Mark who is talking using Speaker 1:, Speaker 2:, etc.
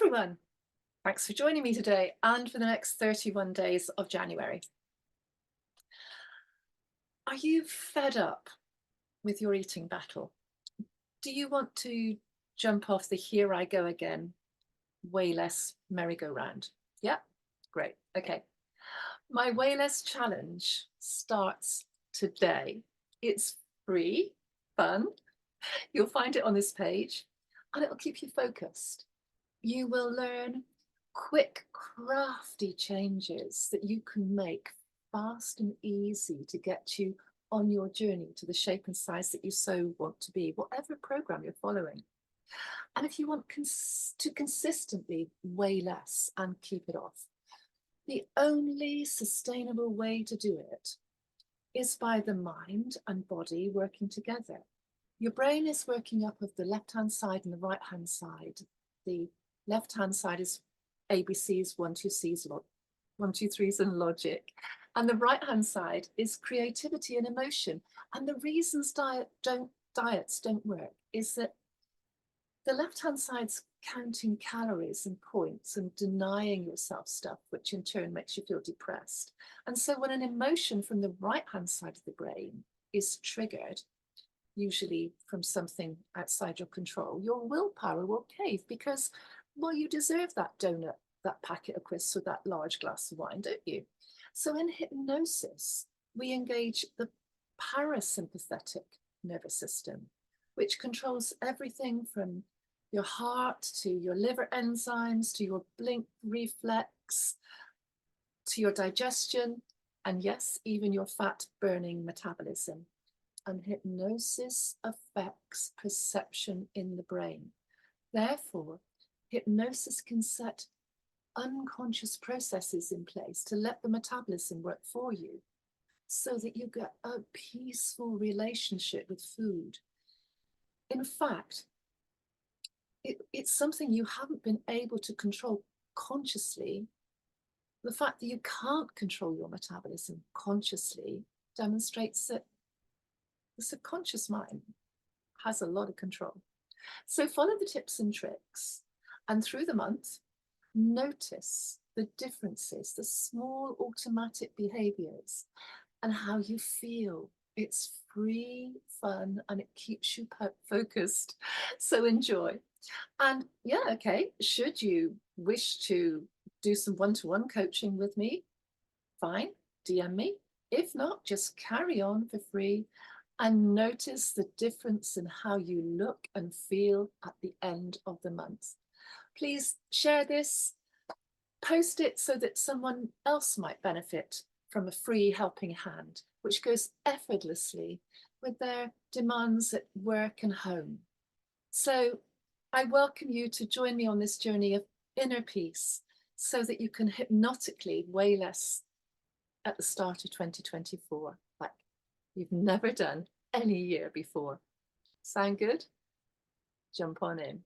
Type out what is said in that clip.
Speaker 1: everyone. Thanks for joining me today and for the next 31 days of January. Are you fed up with your eating battle? Do you want to jump off the here I go again, way less merry-go-round? Yeah, great. Okay. My way less challenge starts today. It's free, fun. You'll find it on this page and it'll keep you focused. You will learn quick, crafty changes that you can make fast and easy to get you on your journey to the shape and size that you so want to be, whatever program you're following. And if you want to consistently weigh less and keep it off, the only sustainable way to do it is by the mind and body working together. Your brain is working up of the left-hand side and the right-hand side. The left-hand side is ABCs, 1, 2, C's, 1, 2, 3's and logic. And the right-hand side is creativity and emotion. And the reasons diets don't work is that the left-hand side's counting calories and points and denying yourself stuff, which in turn makes you feel depressed. And so when an emotion from the right-hand side of the brain is triggered, usually from something outside your control, your willpower will cave because, well, you deserve that donut, that packet of crisps, or that large glass of wine, don't you? So in hypnosis, we engage the parasympathetic nervous system, which controls everything from your heart to your liver enzymes, to your blink reflex, to your digestion, and yes, even your fat burning metabolism. And hypnosis affects perception in the brain. Therefore, hypnosis can set unconscious processes in place to let the metabolism work for you so that you get a peaceful relationship with food. In fact, it's something you haven't been able to control consciously. The fact that you can't control your metabolism consciously demonstrates that the subconscious mind has a lot of control. So follow the tips and tricks, and through the month, notice the differences, the small automatic behaviors, and how you feel. It's free, fun, and it keeps you focused. So enjoy. And yeah, okay, should you wish to do some one-to-one coaching with me, fine, DM me. If not, just carry on for free and notice the difference in how you look and feel at the end of the month. Please share this, post it so that someone else might benefit from a free helping hand, which goes effortlessly with their demands at work and home. So I welcome you to join me on this journey of inner peace so that you can hypnotically weigh less at the start of 2024, like you've never done any year before. Sound good? Jump on in.